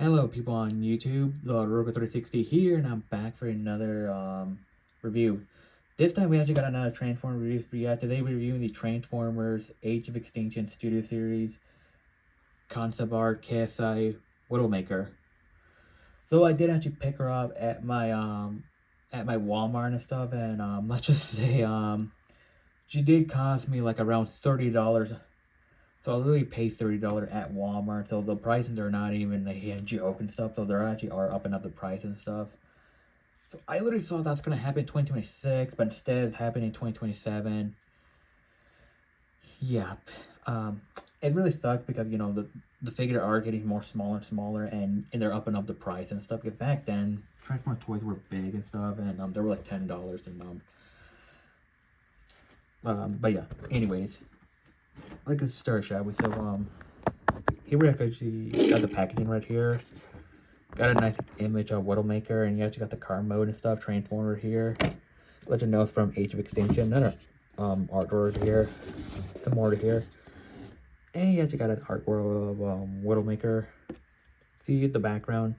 Hello people on YouTube, the Robo360 here, and I'm back for another review. This time we actually got another Transformer review for you. Today we're reviewing the Transformers Age of Extinction Studio Series Concept Art KSI Widowmaker. So I did actually pick her up at my Walmart and stuff, and let's just say she did cost me like around $30. So I literally paid $30 at Walmart. So the prices are not even a joke and stuff. So they actually are upping up the price and stuff. So I literally thought that's gonna happen in 2026, but instead it's happening in 2027. Yeah. It really sucks because the figures are getting more smaller and smaller, and they're upping up the price and stuff. Because back then Transformer toys were big and stuff, and they were like $10 but yeah. Anyways. Like a start, shall we? So here we actually got the packaging right here. Got a nice image of widowmaker, and you actually got the car mode and stuff. Transformer here. Let you know it's from Age of Extinction. Another artwork here. Some more here. And you actually got an artwork of widowmaker. See the background.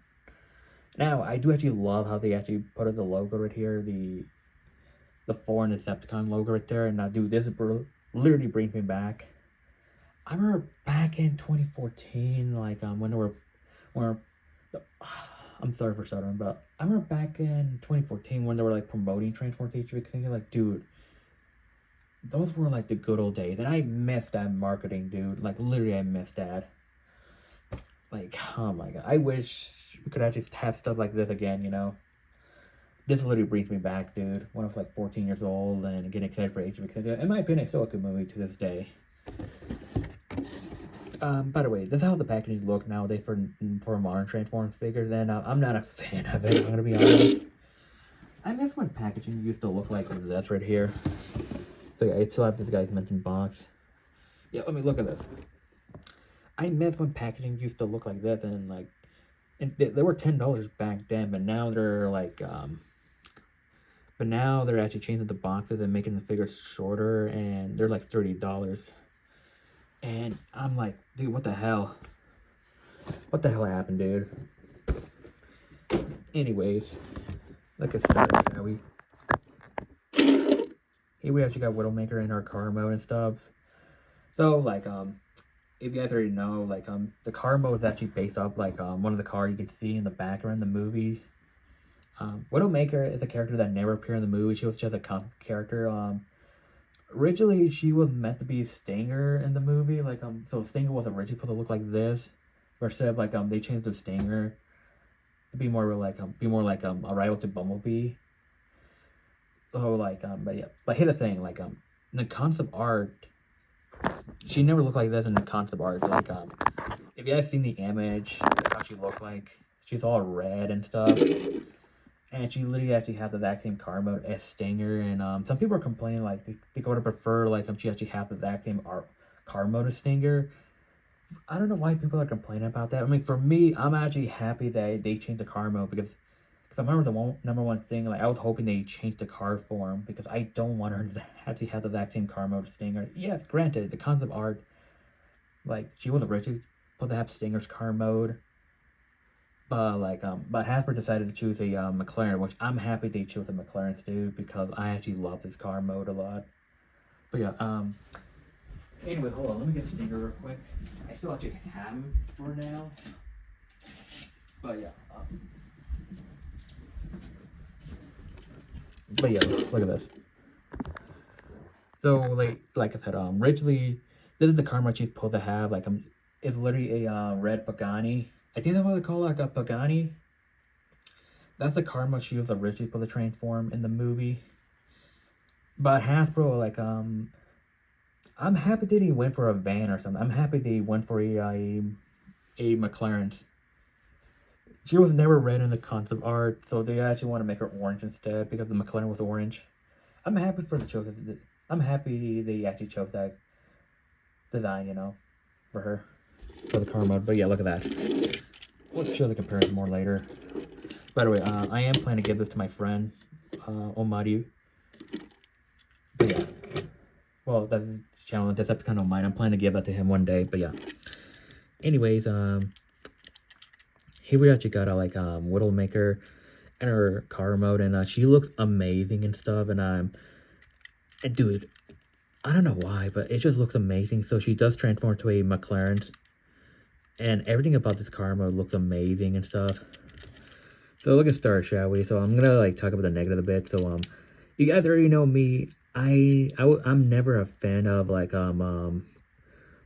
Now I do actually love how they actually put the logo right here. The foreign Decepticon logo right there. And now, dude, this literally brings me back. I remember back in 2014, like I'm sorry for stuttering, but I remember back in 2014 when they were like promoting Transformers Age of Extinction. Like, dude, those were like the good old days, and I missed that marketing, dude. Like, literally, I missed that. Like, oh my god, I wish we could actually have stuff like this again. This literally brings me back, dude. When I was like 14 years old and getting excited for Age of Extinction. In my opinion, it's still a good movie to this day. By the way, this is how the packages look nowadays for a modern Transformers figure. Then I'm not a fan of it, I'm gonna be honest. I miss when packaging used to look like this right here. So yeah, I still have this guy's mentioned box. Yeah, let me look at this. I miss when packaging used to look like this, and they were $10 back then, but now they're like but now they're actually changing the boxes and making the figures shorter, and they're like $30. And I'm like, dude, what the hell? What the hell happened, dude? Anyways, let's start, shall we? Here we actually got Widowmaker in our car mode and stuff. So, if you guys already know, the car mode is actually based off, one of the cars you can see in the background in the movie. Widowmaker is a character that never appeared in the movie. She was just a concept character. Originally, she was meant to be Stinger in the movie. So Stinger was originally supposed to look like this, but instead of they changed the Stinger to be more like a rival to Bumblebee. So but yeah. But here's the thing, in the concept art, she never looked like this in the concept art. If you guys seen the image, that's how she looked like. She's all red and stuff. And she literally actually had the exact same car mode as Stinger, and some people are complaining they would have preferred she actually have the exact same car mode as Stinger. I don't know why people are complaining about that. I mean, for me, I'm actually happy that they changed the car mode because I remember the number one thing, I was hoping they changed the car form because I don't want her to actually have the exact same car mode as Stinger. Yeah, granted, the concept art, she was originally supposed to have Stinger's car mode. But Hasbro decided to choose a McLaren, which I'm happy they chose a McLaren too, because I actually love this car mode a lot. But yeah, anyway, hold on, let me get Stinger real quick. I still actually have him for now. But yeah, look at this. So like I said, originally this is the car mode she's supposed to have. It's literally a red Pagani. I think that's what they call it, a Pagani. That's the car mode she was originally supposed to transform in the movie. But Hasbro, I'm happy they didn't went for a van or something. I'm happy they went for a McLaren. She was never red in the concept art, so they actually want to make her orange instead because the McLaren was orange. I'm happy for the choice. I'm happy they actually chose that design, for her. For the car mode. But yeah, look at that. We'll show the comparison more later. By the way, I am planning to give this to my friend, Omari. But yeah. Well, that's the channel, Decepticon Omari. I'm planning to give that to him one day, but yeah. Anyways, here we actually got a widowmaker in her car mode, and she looks amazing and stuff. And dude, I don't know why, but it just looks amazing. So she does transform to a McLaren, and everything about this car mode looks amazing and stuff. So let's get started, shall we? So I'm gonna talk about the negative a bit. So you guys already know me. I'm never a fan of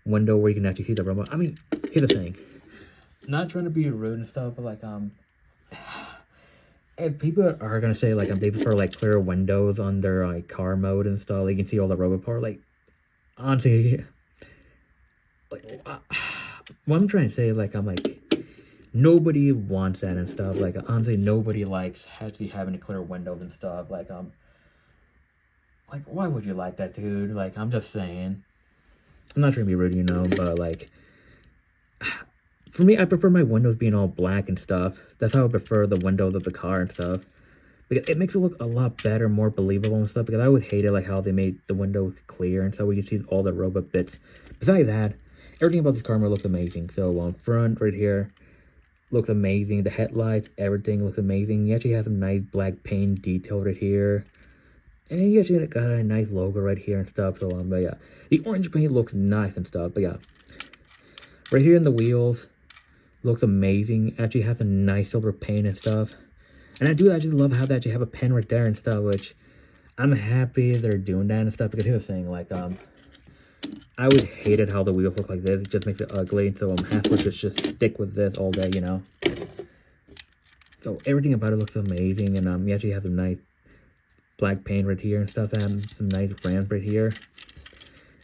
window where you can actually see the remote. I mean, here's the thing. Not trying to be rude and stuff, but if people are gonna say they prefer clear windows on their car mode and stuff, you can see all the robot part. Honestly, what I'm trying to say nobody wants that and stuff. Honestly, nobody likes actually having to clear windows and stuff. Why would you like that, dude? I'm just saying. I'm not trying to be rude, but for me, I prefer my windows being all black and stuff. That's how I prefer the windows of the car and stuff. Because it makes it look a lot better, more believable and stuff. Because I always hated how they made the windows clear and so we can see all the robot bits. Besides that, everything about this car looks amazing. So front right here looks amazing. The headlights, everything looks amazing. You actually have some nice black paint detail right here. And you actually got a nice logo right here and stuff. So but yeah, the orange paint looks nice and stuff. But yeah, right here in the wheels looks amazing. Actually has a nice silver paint and stuff. And I do actually love how they actually have a pen right there and stuff, which I'm happy they're doing that and stuff. Because here's the thing, I always hated how the wheels look like this. It just makes it ugly. So I'm happy to just stick with this all day, So everything about it looks amazing. And you actually have some nice black paint right here and stuff, and some nice brands right here.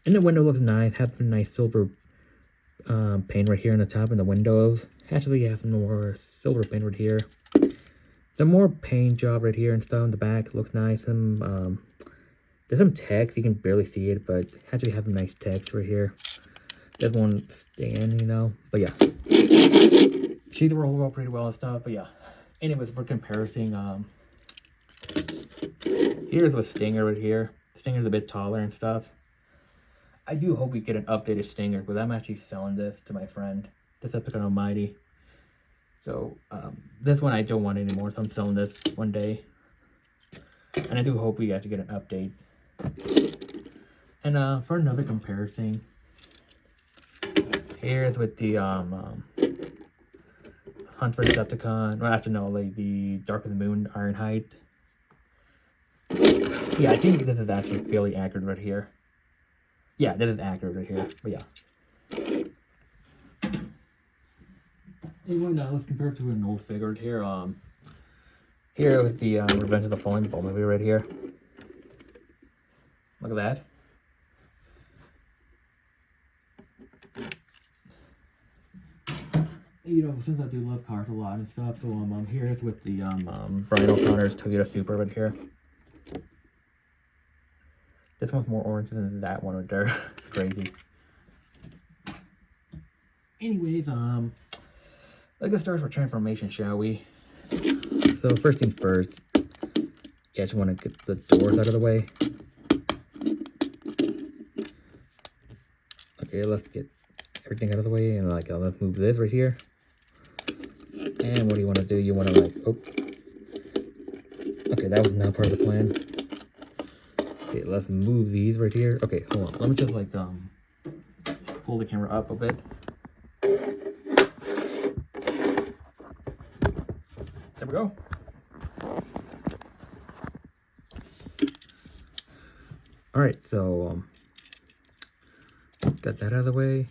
And the window looks nice. Have some nice silver paint right here on the top and the windows. Actually, you have some more silver paint right here. Some more paint job right here and stuff in the back. Looks nice. And there's some text. You can barely see it, but actually have some nice text right here. There's one stand, But yeah, see the roll pretty well and stuff. But yeah, anyways, for comparison, here's with Stinger right here. Stinger's a bit taller and stuff. I do hope we get an updated Stinger, but I'm actually selling this to my friend, Decepticon Almighty. So this one I don't want anymore, so I'm selling this one day. And I do hope we actually get an update. And for another comparison, here's with the Hunt for Decepticon. Well, actually no, the Dark of the Moon Ironhide. Yeah, I think this is actually fairly accurate right here. Yeah, this is accurate right here. But yeah. Anyway, now let's compare it to an old figure right here. Here with the Revenge of the Fallen Bumblebee right here. Look at that. Since I do love cars a lot and stuff, so here is with the Brian O'Connor's Toyota Supra right here. This one's more orange than that one right there. It's crazy. Anyways, let's get started for transformation, shall we? So first things first, you just want to get the doors out of the way. Okay, let's get everything out of the way, and let's move this right here. And what do you want to do? You want to oh, okay, that was not part of the plan. Okay, let's move these right here. Okay, hold on. Let me just pull the camera up a bit. There we go. All right, so got that out of the way.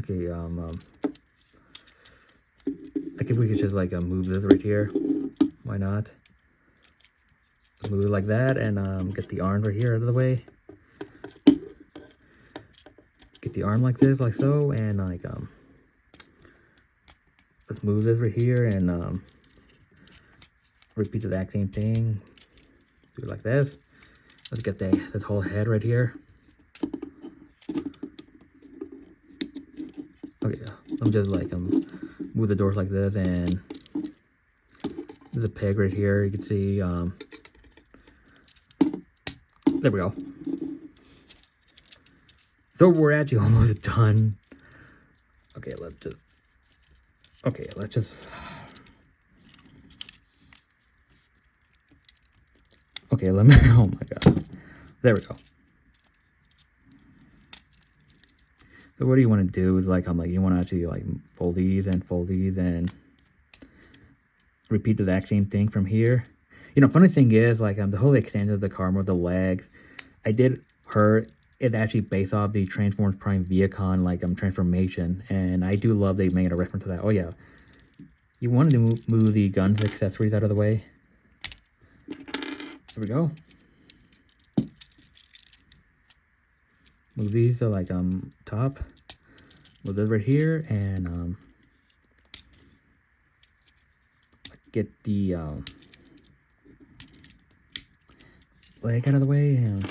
Okay, I think we could just move this right here. Why not? Move it like that, and get the arm right here out of the way. Get the arm like this, like so, and let's move this right here, and repeat the exact same thing. Do it like this. Let's get this whole head right here. Okay, I'm just move the doors like this, and there's a peg right here. You can see. There we go. So we're actually almost done. Okay, let's just Okay, let's just... Okay, let me... Oh my god. There we go. So what do you want to do is like, you want to actually like fold these and repeat the exact same thing from here. You know, funny thing is, like, the whole extent of the car with the legs, I did heard it's actually based off the Transformers Prime Viacon, like, transformation, and I do love they made a reference to that. Oh, yeah. You wanted to move the guns accessories out of the way. There we go. Move these to, like, top. Move this right here, and, get the, leg out of the way, and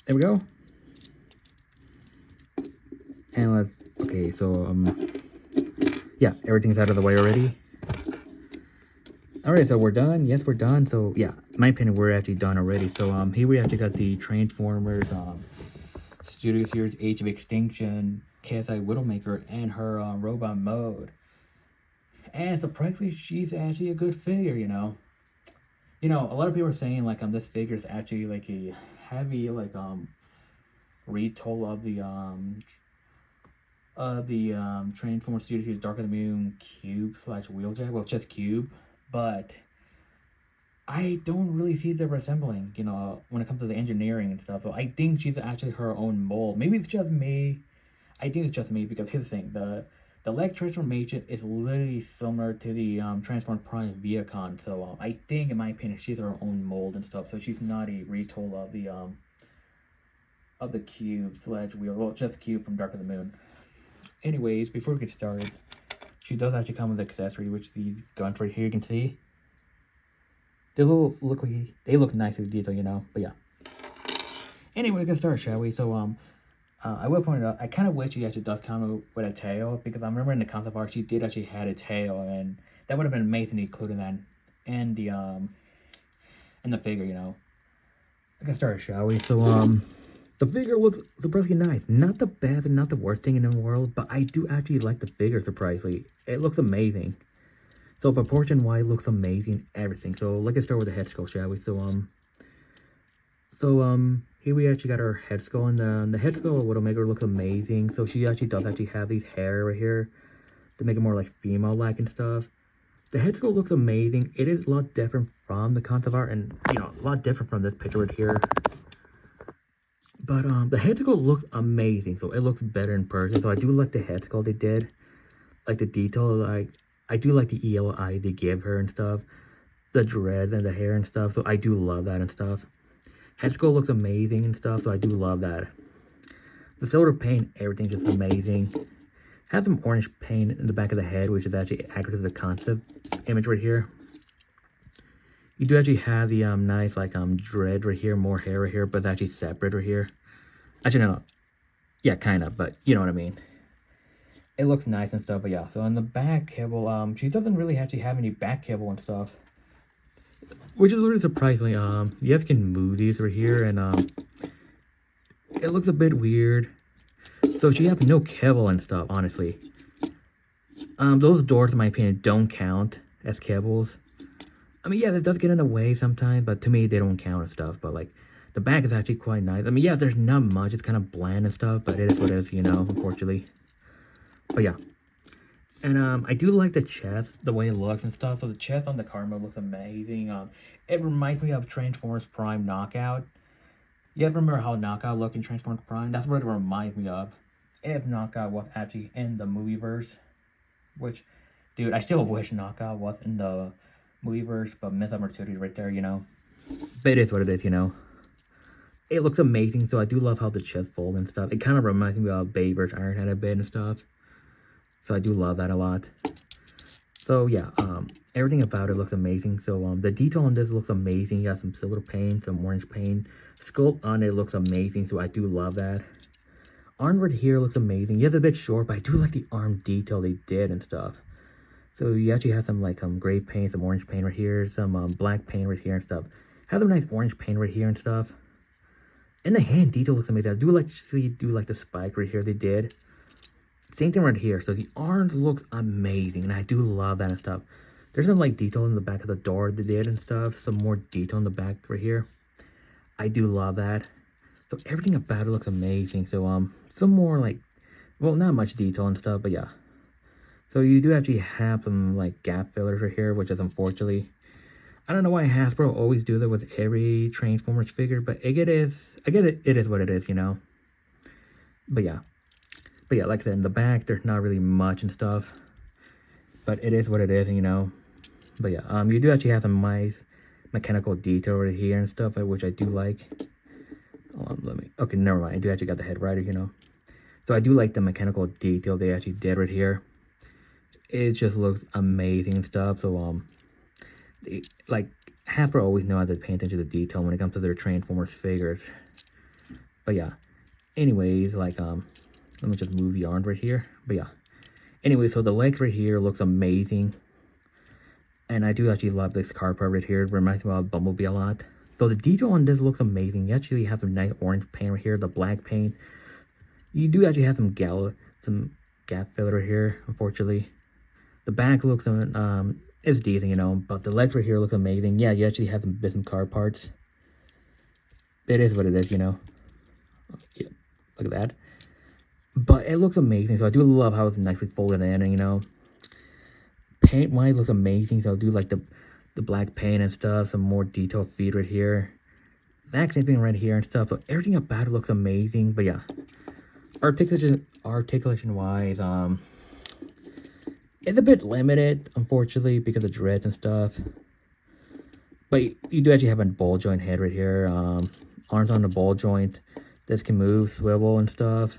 there we go. And let's, okay, so, yeah, everything's out of the way already. Alright, so we're done. Yes, we're done. So, yeah, in my opinion, we're actually done already. So, here we actually got the Transformers, Studio Series Age of Extinction, KSI Widowmaker, and her, robot mode. And surprisingly, she's actually a good figure, you know. You know, a lot of people are saying, like, this figure is actually, like, a heavy, like, retold of the Transformers Studio Series Dark of the Moon Cube / Wheeljack. Well, just Cube. But I don't really see the resembling, you know, when it comes to the engineering and stuff. So I think she's actually her own mold. Maybe it's just me. I think it's just me because here's the thing: the leg transformation is literally similar to the Transformers Prime Viacon. So I think, in my opinion, she's her own mold and stuff. So she's not a retool of the Cube / Wheel. Well, just Cube from Dark of the Moon. Anyways, before we get started, she does actually come with an accessory, which these guns right here you can see. They look nice with detail, you know. But yeah. Anyway, we can start, shall we? So I will point out, I kind of wish she actually does come with a tail, because I remember in the concept art she did actually had a tail, and that would have been amazing to include in that and the figure, you know. We can start, shall we? So the figure looks surprisingly nice. Not the best and not the worst thing in the world, but I do actually like the figure, surprisingly. It looks amazing. So proportion-wise, it looks amazing, everything. So let's start with the head sculpt, shall we? So here we actually got our head sculpt, and the head sculpt of Widowmaker looks amazing. So she actually does have these hair right here to make it more like female-like and stuff. The head sculpt looks amazing. It is a lot different from the concept art, and, you know, a lot different from this picture right here. But the head sculpt looks amazing, so it looks better in person. So I do like the head sculpt they did, like the detail. Like, I do like the yellow eye they give her and stuff, the dreads and the hair and stuff. So I do love that and stuff. Head sculpt looks amazing and stuff, so I do love that. The silver paint, everything just amazing. Has some orange paint in the back of the head, which is actually accurate to the concept image right here. You do actually have the nice like dread right here, more hair right here, but it's actually separate right here. Actually no, yeah, kind of, but you know what I mean. It looks nice and stuff, but yeah. So on the back kibble, she doesn't really actually have any back kibble and stuff, which is really surprising. You guys can move these right here, and it looks a bit weird. So she has no kibble and stuff, honestly. Those doors, in my opinion, don't count as kibbles. I mean, yeah, that does get in the way sometimes, but to me, they don't count and stuff. But, like, the back is actually quite nice. I mean, yeah, there's not much. It's kind of bland and stuff, but it is what it is, you know, unfortunately. But, yeah. And, I do like the chest, the way it looks and stuff. So, the chest on the car mode looks amazing. It reminds me of Transformers Prime Knockout. You ever remember how Knockout looked in Transformers Prime? That's what it reminds me of. If Knockout was actually in the movieverse. Which, dude, I still wish Knockout was in the movieverse, but missed opportunity right there, you know. But it is what it is, you know. It looks amazing, so I do love how the chest folds and stuff. It kind of reminds me of Babe vs. Ironhead a bit and stuff. So I do love that a lot. So yeah, everything about it looks amazing. So the detail on this looks amazing. You got some silver paint, some orange paint. Sculpt on it looks amazing, so I do love that. Arm right here looks amazing. Yeah, it's a bit short, but I do like the arm detail they did and stuff. So you actually have some like gray paint, some orange paint right here, some black paint right here and stuff. Have a nice orange paint right here and stuff. And the hand detail looks amazing. I do like to see, the spike right here they did. Same thing right here. So the orange looks amazing, and I do love that and stuff. There's some like detail in the back of the door they did and stuff. Some more detail in the back right here. I do love that. So everything about it looks amazing. So some more like, well, not much detail and stuff, but yeah. So you do actually have some like gap fillers right here, which is unfortunately, I don't know why Hasbro always do that with every Transformers figure, but I get it, it is what it is, you know. But yeah, like I said, in the back, there's not really much and stuff, but it is what it is, you know. But yeah, you do actually have some nice mechanical detail right here and stuff, which I do like. Okay, never mind. I do actually got the head rider, you know. So I do like the mechanical detail they actually did right here. It just looks amazing and stuff. So like Hasbro always know how to pay attention to detail when it comes to their Transformers figures. But yeah, anyways, like let me just move the arm right here. But yeah, anyway, so the legs right here looks amazing, and I do actually love this car part right here. It reminds me of Bumblebee a lot. So the detail on this looks amazing. You actually have some nice orange paint right here, the black paint. You do actually have some gap filler right here, unfortunately. The back looks is decent, you know, but the legs right here look amazing. Yeah, you actually have some car parts. It is what it is, you know. Yeah, look at that. But it looks amazing, so I do love how it's nicely folded in, and you know, paint-wise looks amazing. So I do like the black paint and stuff. Some more detailed feet right here. The accenting right here and stuff. So everything about it looks amazing. But yeah, articulation-wise, it's a bit limited, unfortunately, because of dreads and stuff. But you do actually have a ball joint head right here. Arms on the ball joint. This can move, swivel and stuff.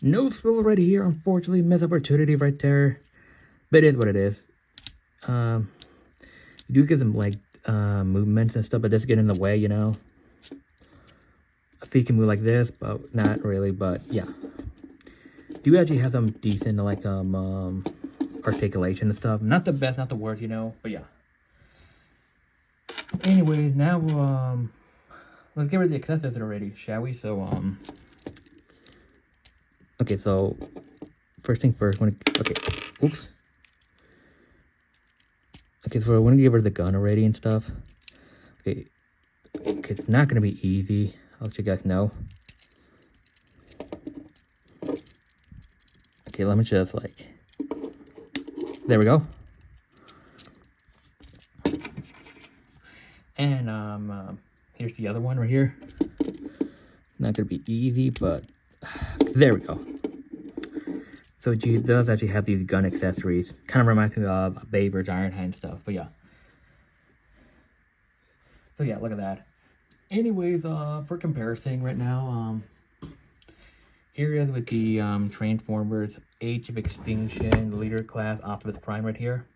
No swivel right here, unfortunately. Missed opportunity right there. But it is what it is. You do get some like movements and stuff, but this get in the way, you know. I think you can move like this, but not really. But yeah, do actually have some decent like articulation and stuff. Not the best, not the worst, you know. But yeah. Anyways, now let's get rid of the accessories already, shall we? So okay, so first thing first, okay, oops. Okay, so I want to get rid of the gun already and stuff. Okay, it's not gonna be easy. I'll let you guys know. Okay, let me just like, there we go. And here's the other one right here. Not gonna be easy, but there we go. So G does actually have these gun accessories. Kind of reminds me of Baber's Iron Hand stuff, but yeah. So yeah, look at that. Anyways, for comparison right now, here is with the Transformers Age of Extinction, the leader class Optimus Prime right here.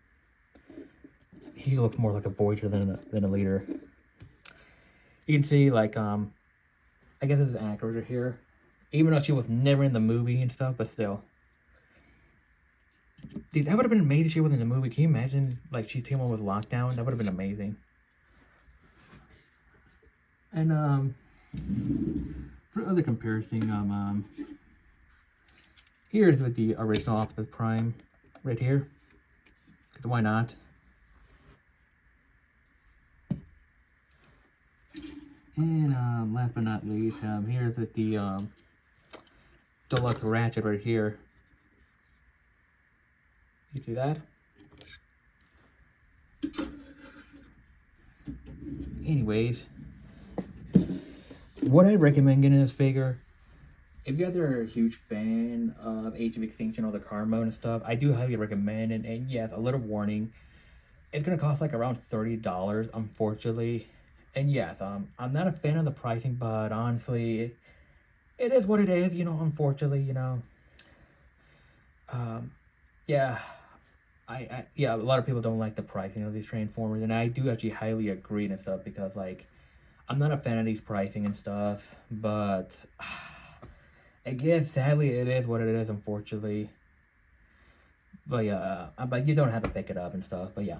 He looks more like a Voyager than a leader. You can see like I guess this is accurate right here. Even though she was never in the movie and stuff, but still. Dude, that would have been amazing if she was in the movie. Can you imagine like she's teaming with Lockdown? That would have been amazing. And for other comparison, here's with the original Optimus Prime right here. Because why not? And last but not least, here's with the Deluxe Ratchet right here. You see that? Anyways, what I recommend getting this figure, if you guys are a huge fan of Age of Extinction or the car mode and stuff, I do highly recommend it. And yes, a little warning, it's gonna cost like around $30, unfortunately. And yes, I'm not a fan of the pricing, but honestly, it is what it is, you know, unfortunately, you know. Yeah, yeah, a lot of people don't like the pricing of these Transformers, and I do actually highly agree and stuff, because like, I'm not a fan of these pricing and stuff, but I guess sadly it is what it is, unfortunately. But yeah, but you don't have to pick it up and stuff, but yeah.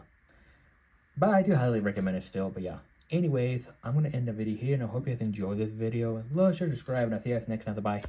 But I do highly recommend it still, but yeah. Anyways, I'm going to end the video here, and I hope you guys enjoyed this video. Love, share, subscribe, and I'll see you guys next time. Bye.